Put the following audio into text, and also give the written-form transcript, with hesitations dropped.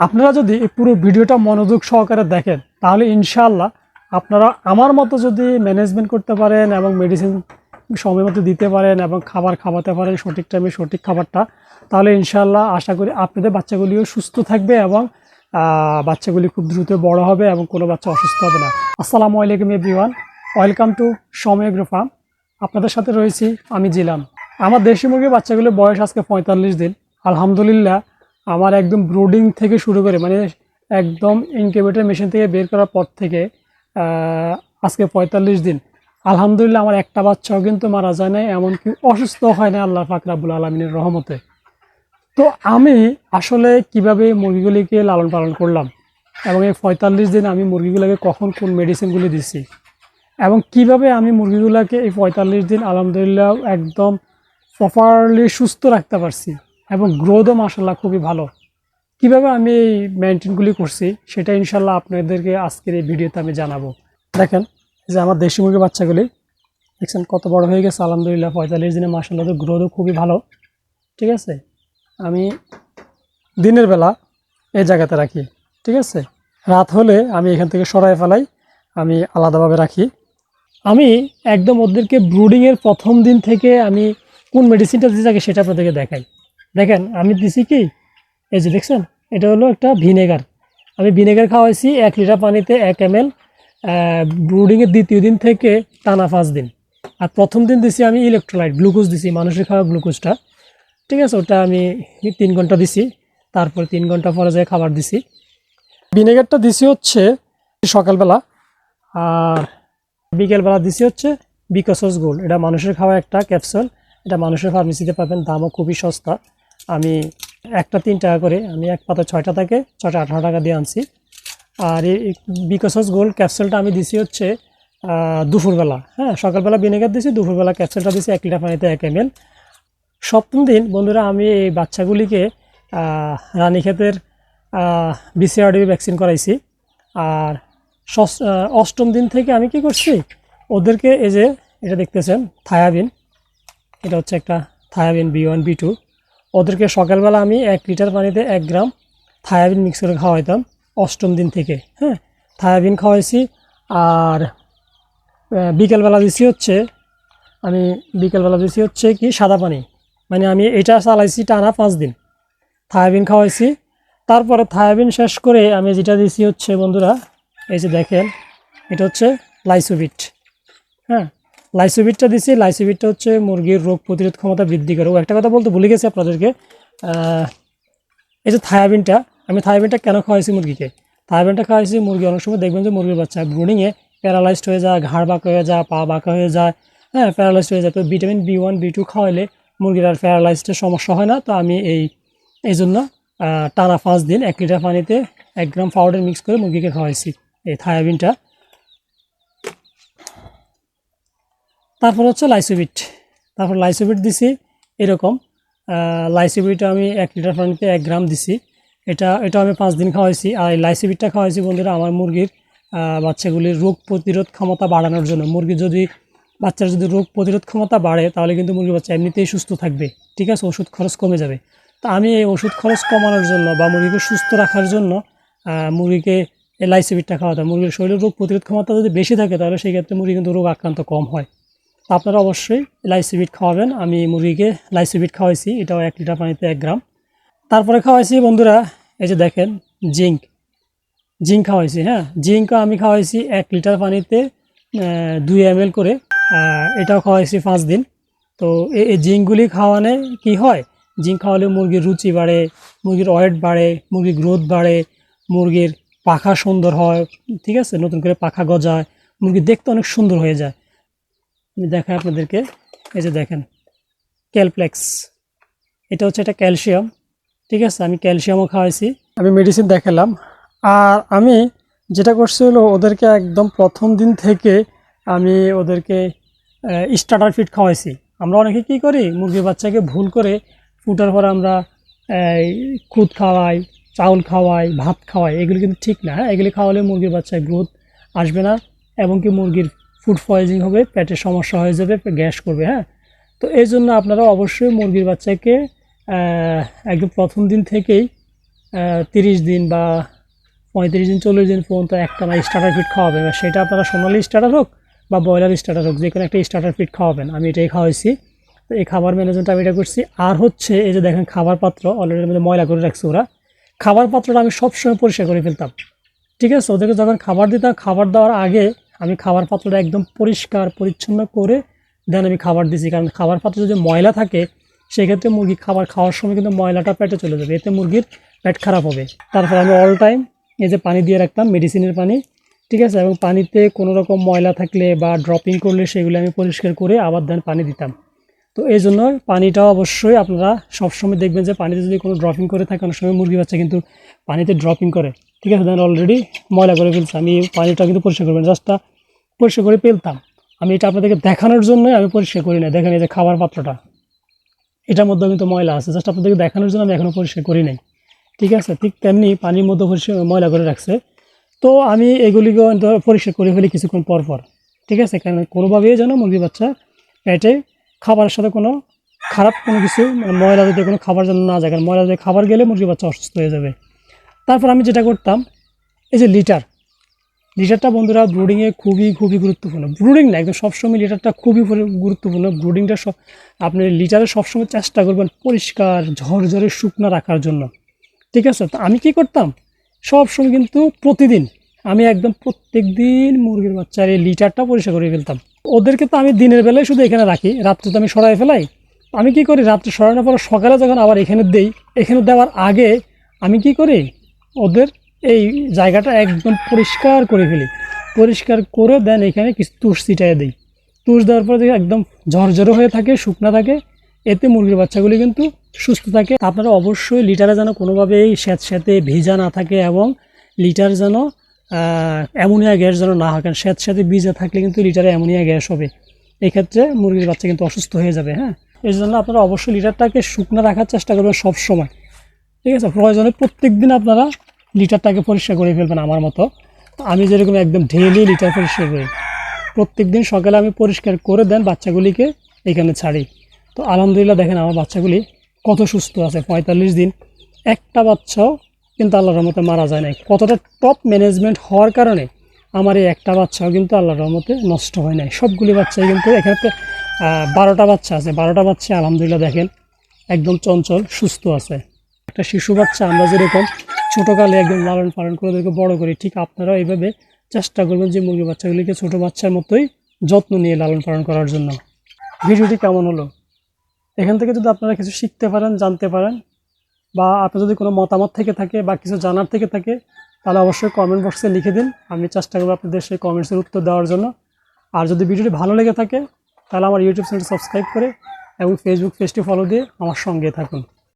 আপনারা যদি এই পুরো ভিডিওটা মনোযোগ সহকারে দেখেন তাহলে ইনশাআল্লাহ আপনারা আমার মতো যদি ম্যানেজমেন্ট করতে পারেন এবং মেডিসিন সময় মতো দিতে পারেন এবং খাবার খাওয়াতে পারেন সঠিক টাইমে সঠিক খাবারটা, তাহলে ইনশাআল্লাহ আশা করি আপনাদের বাচ্চাগুলিও সুস্থ থাকবে এবং বাচ্চাগুলি খুব দ্রুত বড় হবে এবং কোনো বাচ্চা অসুস্থ হবে না। আসসালামু আলাইকুম এভরিওয়ান, ওয়েলকাম টু সময় এগ্রো ফার্ম। আপনাদের সাথে রয়েছি আমি জিলাম। আমার দেশি মুরগির বাচ্চাগুলোর বয়স আজকে 45 দিন। আলহামদুলিল্লাহ আমার একদম ব্রুডিং থেকে শুরু করে মানে একদম ইনকিউবেটর মেশিন থেকে বের করার পর থেকে আজকে 45 দিন। আলহামদুলিল্লাহ আমার একটা বাচ্চাও কিন্তু মারা যায় না, এমনকি অসুস্থ হয় না আল্লাহ পাক রাব্বুল আলামিনের রহমতে। তো আমি আসলে কিভাবে মুরগিগুলিকে লালন পালন করলাম এবং এই 45 দিন আমি মুরগিগুলোকে কখন কোন মেডিসিনগুলি দিছি এবং কিভাবে আমি মুরগিগুলোকে এই 45 দিন আলহামদুলিল্লাহ একদম প্রপারলি সুস্থ রাখতে পারছি এবং গ্রোথও মাশাআল্লাহ খুবই ভালো, কিভাবে আমি এই মেনটেনগুলি করছি সেটা ইনশাল্লাহ আপনাদেরকে আজকের এই ভিডিওতে আমি জানাবো। দেখেন যে আমার দেশি মুরগির বাচ্চাগুলি দেখছেন কত বড় হয়ে গেছে আলহামদুলিল্লাহ। 45 দিনে মাশাআল্লাহ গ্রোথও খুবই ভালো। ঠিক আছে, আমি দিনের বেলা এই জায়গাতে রাখি, ঠিক আছে, রাত হলে আমি এখান থেকে সরাই ফেলাই, আমি আলাদাভাবে রাখি। আমি একদম ওদেরকে ব্রুডিংয়ের প্রথম দিন থেকে আমি কোন মেডিসিনটা দিতে থাকি সেটা আপনাদেরকে দেখাই। দেখেন আমি দিছি কি, এই যে দেখছেন এটা হলো একটা ভিনেগার। আমি ভিনেগার খাওয়াইছি 1 লিটার পানিতে 1 ml ব্রুডিংয়ের দ্বিতীয় দিন থেকে টানা 5 দিন। আর প্রথম দিন দিছি আমি ইলেকট্রোলাইট গ্লুকোজ দিছি, মানুষের খাওয়া গ্লুকোজটা, ঠিক আছে, ওটা আমি 3 ঘন্টা দিছি। তারপর 3 ঘন্টা পরে যায় খাবার দিছি। ভিনেগারটা দিছি হচ্ছে সকালবেলা, আর বিকেলবেলা দিছি হচ্ছে বিকসস গোল্ড। এটা মানুষের খাওয়া একটা ক্যাপসুল, এটা মানুষের ফার্মেসিতে পাবেন, দামও খুবই সস্তা। আমি একটা 3 টাকা করে, আমি এক পাতা 6টা থাকে 6টা 18 টাকা দিয়ে আনছি। আর এই বিকসস গোল্ড ক্যাপসুলটা আমি দিছি হচ্ছে দুপুরবেলা। হ্যাঁ, সকালবেলা ভিনেগার দিছি, দুপুরবেলা ক্যাপসুলটা দিছি 1 লিটার পানিতে 1 ml। সপ্তম দিন বন্ধুরা আমি এই বাচ্চাগুলিকে রানীক্ষেতের BCRDB ভ্যাকসিন করাইছি। আর অষ্টম দিন থেকে আমি কি করছি, ওদেরকে এই যে এটা দেখতেছেন থায়াবিন, এটা হচ্ছে একটা থায়াবিন B1 B2, ওদেরকে সকালবেলা আমি 1 লিটার পানিতে 1 গ্রাম থায়াবিন মিক্স করে খাওয়াইতাম অষ্টম দিন থেকে। হ্যাঁ, থায়াবিন খাওয়াইছি। আর বিকেলবেলা দিছি হচ্ছে কি সাদা পানি, মানে আমি এটা চালাইছি টানা 5 দিন, থায়াবিন খাওয়াইছি। তারপরে থায়াবিন শেষ করে আমি যেটা দিছি হচ্ছে বন্ধুরা এই যে দেখেন এটা হচ্ছে লাইসোভিট। হ্যাঁ, লাইসোভিটটা দিছি। লাইসোভিটটা হচ্ছে মুরগির রোগ প্রতিরোধ ক্ষমতা বৃদ্ধি করে। একটা কথা বলতে ভুলে গেছি আপনাদেরকে, এই যে থায়াবিনটা, আমি থায়াবিনটা কেন খাওয়াইছি মুরগিকে, থায়াবিনটা খাওয়াইছি মুরগি অনেক সময় দেখবেন যে মুরগির বাচ্চা ব্রুডিংয়ে প্যারালাইজড হয়ে যায়, ঘাড় বাঁকা হয়ে যায়, পা বাঁকা হয়ে যায়, হ্যাঁ প্যারালাইজড হয়ে যায়। তো ভিটামিন B1 B2 খাওয়াইলে মুরগির আর প্যারালাইজডের সমস্যা হয় না। তো আমি এই জন্য টানা 5 দিন 1 লিটার পানিতে 1 গ্রাম পাউডার মিক্স করে মুরগিকে খাওয়াইছি এই থায়াবিনটা। তারপর হচ্ছে লাইসোভিট, তারপর লাইসোভিট দিছি এরকম। লাইসোভিটটা আমি 1 লিটার পানিতে 1 গ্রাম দিছি। এটা আমি 5 দিন খাওয়াইছি। আর এই লাইসোভিটটা খাওয়াইছি বন্ধুরা আমার মুরগির বাচ্চাগুলির রোগ প্রতিরোধ ক্ষমতা বাড়ানোর জন্য। বাচ্চার যদি রোগ প্রতিরোধ ক্ষমতা বাড়ে তাহলে কিন্তু মুরগির বাচ্চা এমনিতেই সুস্থ থাকবে, ঠিক আছে, ওষুধ খরচ কমে যাবে। তো আমি এই ওষুধ খরচ কমানোর জন্য বা মুরগিকে সুস্থ রাখার জন্য মুরগিকে এই লাইসোভিটটা খাওয়াতাম। মুরগির শরীরের রোগ প্রতিরোধ ক্ষমতা যদি বেশি থাকে তাহলে সেই ক্ষেত্রে মুরগি কিন্তু রোগ আক্রান্ত কম হয়। তো আপনারা অবশ্যই লাইসোভিট খাওয়াবেন। আমি মুরগিকে লাইসোভিট খাওয়াইছি, এটাও 1 লিটার পানিতে 1 গ্রাম। তারপরে খাওয়াইছি বন্ধুরা এই যে দেখেন জিঙ্ক খাওয়াইছি। হ্যাঁ, জিঙ্কও আমি খাওয়াইছি 1 লিটার পানিতে 2 ml করে, এটাও খাওয়াইছি 5 দিন। তো এই জিঙ্কগুলি খাওয়ানে কি হয়, জিঙ্ক খাওয়ালে মুরগির রুচি বাড়ে, মুরগির ওয়েট বাড়ে, মুরগির গ্রোথ বাড়ে, মুরগির পাখা সুন্দর হয়, ঠিক আছে, নতুন করে পাখা গজায়, মুরগি দেখতে অনেক সুন্দর হয়ে যায়। আমি দেখাই আপনাদেরকে, এই যে দেখেন ক্যালপ্লেক্স, এটা হচ্ছে এটা ক্যালসিয়াম, ঠিক আছে, আমি ক্যালসিয়ামও খাওয়াইছি। আমি মেডিসিন দেখালাম। আর আমি যেটা করছি হলো ওদেরকে একদম প্রথম দিন থেকে আমি ওদেরকে স্টার্টার ফিড খাওয়াইছি। আমরা অনেকে কী করি, মুরগির বাচ্চাকে ভুল করে ফুটার পর আমরা খুদ খাওয়াই, চাউল খাওয়াই, ভাত খাওয়াই, এগুলি কিন্তু ঠিক না। হ্যাঁ, এগুলি খাওয়ালে মুরগির বাচ্চায় গ্রোথ আসবে না এবং কি মুরগির ফুড পয়জনিং হবে, পেটের সমস্যা হয়ে যাবে, গ্যাস করবে। হ্যাঁ, তো এই জন্য আপনারা অবশ্যই মুরগির বাচ্চাকে একদম প্রথম দিন থেকেই 30 দিন বা 35 দিন 40 দিন পর্যন্ত একটা না স্টার্টার ফিড খাওয়াবেন, এবার সেটা আপনারা সোনালি স্টার্টার হোক বা ব্রয়লার স্টার্টার হোক, যে কোনো একটা স্টার্টার ফিড খাওয়াবেন। আমি এটাই খাওয়াইছি। তো এই খাবার ম্যানেজমেন্ট আমি এটা করছি। আর হচ্ছে এই যে দেখেন খাবার পাত্র অলরেডি মধ্যে ময়লা করে রাখছে ওরা। খাবার পাত্রটা আমি সবসময় পরিষ্কার করে ফেলতাম, ঠিক আছে। ওদেরকে যখন খাবার দিতাম, খাবার দেওয়ার আগে আমি খাবার পাত্রটা একদম পরিষ্কার পরিচ্ছন্ন করে দেন আমি খাবার দিছি। কারণ খাবার পাত্রে যদি ময়লা থাকে সেক্ষেত্রে মুরগি খাবার খাওয়ার সময় কিন্তু ময়লাটা পেটে চলে যাবে, এতে মুরগির পেট খারাপ হবে। তারপর আমি অল টাইম এই যে পানি দিয়ে রাখতাম, মেডিসিনের পানি, ঠিক আছে। এবং পানিতে কোনো রকম ময়লা থাকলে বা ড্রপিং করলে সেগুলো আমি পরিষ্কার করে আবার দেন পানি দিতাম। তো এই জন্য পানিটাও অবশ্যই আপনারা সবসময় দেখবেন যে পানিতে যদি কোনো ড্রপিং করে থাকে, অনেক সময় মুরগি বাচ্চা কিন্তু পানিতে ড্রপিং করে, ঠিক আছে। দেন অলরেডি ময়লা করে ফেলছে, আমি পানিটা কিন্তু পরিষ্কার করবেন, জাস্টটা পরিষ্কার করে ফেলতাম। আমি এটা আপনাদেরকে দেখানোর জন্য আমি পরিষ্কার করি না। দেখেন এই যে খাবার পাত্রটা, এটার মধ্যে কিন্তু ময়লা আছে, জাস্ট আপনাদেরকে দেখানোর জন্য আমি এখনও পরিষ্কার করি নাই, ঠিক আছে। ঠিক তেমনি পানির মধ্যে পরিষ্কার ময়লা করে রাখছে। তো আমি এগুলিকেও পরিষ্কার করে ফেলি কিছুক্ষণ পর পর, ঠিক আছে। কারণ কোনোভাবেই যেন মুরগি বাচ্চা পেটে খাবারের সাথে কোনো খারাপ কোনো কিছু মানে ময়লা জাতীয় কোনো খাবার যেন না যায়, কারণ ময়লা জাতীয় খাবার গেলে মুরগি বাচ্চা অসুস্থ হয়ে যাবে। তারপর আমি যেটা করতাম, এই যে লিটারটা বন্ধুরা ব্রুডিংয়ে খুবই খুবই গুরুত্বপূর্ণ। ব্রুডিং না, একদম সবসময় লিটারটা খুবই গুরুত্বপূর্ণ। ব্রুডিংটা আপনি লিটারে সবসময় চেষ্টা করবেন পরিষ্কার ঝরঝরে শুকনো রাখার জন্য, ঠিক আছে। তো আমি কি করতাম, সবসময় কিন্তু প্রতিদিন আমি একদম প্রত্যেক দিন মুরগির বাচ্চার এই লিটারটা পরিষ্কার করে ফেলতাম। ওদেরকে তো আমি দিনের বেলায় শুধু এখানে রাখি, রাত্রে তো আমি সরাই ফেলাই। আমি কি করি, রাত্রে সরানোর পর সকালে যখন আবার এখানে দেই, এখানে দেওয়ার আগে আমি কি করি, ওদের এই জায়গাটা একদম পরিষ্কার করে ফেলি। পরিষ্কার করে দেন এখানে কিছু তুষ ছিটাইয়ে দিই। তুষ দেওয়ার পরে দেখি একদম ঝরঝরে হয়ে থাকে, শুকনো থাকে, এতে মুরগির বাচ্চাগুলি কিন্তু সুস্থ থাকে। আপনারা অবশ্যই লিটারে যেন কোনোভাবেই স্যাঁতস্যাঁতে ভিজা না থাকে এবং লিটার যেন অ্যামোনিয়া গ্যাস যেন না হয়, কারণ স্যাঁতস্যাঁতে ভিজা থাকলে কিন্তু লিটারে অ্যামোনিয়া গ্যাস হবে, এক্ষেত্রে মুরগির বাচ্চা কিন্তু অসুস্থ হয়ে যাবে। হ্যাঁ, এই জন্য আপনারা অবশ্যই লিটারটাকে শুকনো রাখার চেষ্টা করবেন সব সময়, ঠিক আছে। প্রয়োজনে প্রত্যেক দিন আপনারা লিটারটাকে পরিষ্কার করে ফেলবেন আমার মতো। আমি যেরকম একদম ডেইলি লিটার পরিষ্কার করি, প্রত্যেক দিন সকালে আমি পরিষ্কার করে দেন বাচ্চাগুলিকে এখানে ছাড়ি। তো আলহামদুলিল্লাহ দেখেন আমার বাচ্চাগুলি কত সুস্থ আছে, 45 দিন একটা বাচ্চাও কিন্তু আল্লাহর রহমতে মারা যায় নাই। কতটা টপ ম্যানেজমেন্ট হওয়ার কারণে আমার এই একটা বাচ্চাও কিন্তু আল্লাহর রহমতে নষ্ট হয় নাই। সবগুলি বাচ্চাই কিন্তু এখানে 12টা বাচ্চা আছে, 12টা বাচ্চা আলহামদুলিল্লাহ দেখেন একদম চঞ্চল সুস্থ আছে। একটা শিশু বাচ্চা আমরা যেরকম ছোটোকালে একদম লালন পালন করে ওদেরকে বড়ো করি, ঠিক আপনারাও এইভাবে চেষ্টা করবেন যে মুরগি বাচ্চাগুলিকে ছোটো বাচ্চার মতোই যত্ন নিয়ে লালন পালন করার জন্য। ভিডিওটি কেমন হলো, এখান থেকে যদি আপনারা কিছু শিখতে পারেন, জানতে পারেন, বা আপনার যদি কোনো মতামত থেকে থাকে বা কিছু জানার থেকে থাকে, তাহলে অবশ্যই কমেন্ট বক্সে লিখে দিন। আমি চেষ্টা করবো আপনাদের সেই কমেন্টসের উত্তর দেওয়ার জন্য। আর যদি ভিডিওটি ভালো লেগে থাকে তাহলে আমার ইউটিউব চ্যানেলটি সাবস্ক্রাইব করে এবং ফেসবুক পেজটি ফলো দিয়ে আমার সঙ্গে থাকুন।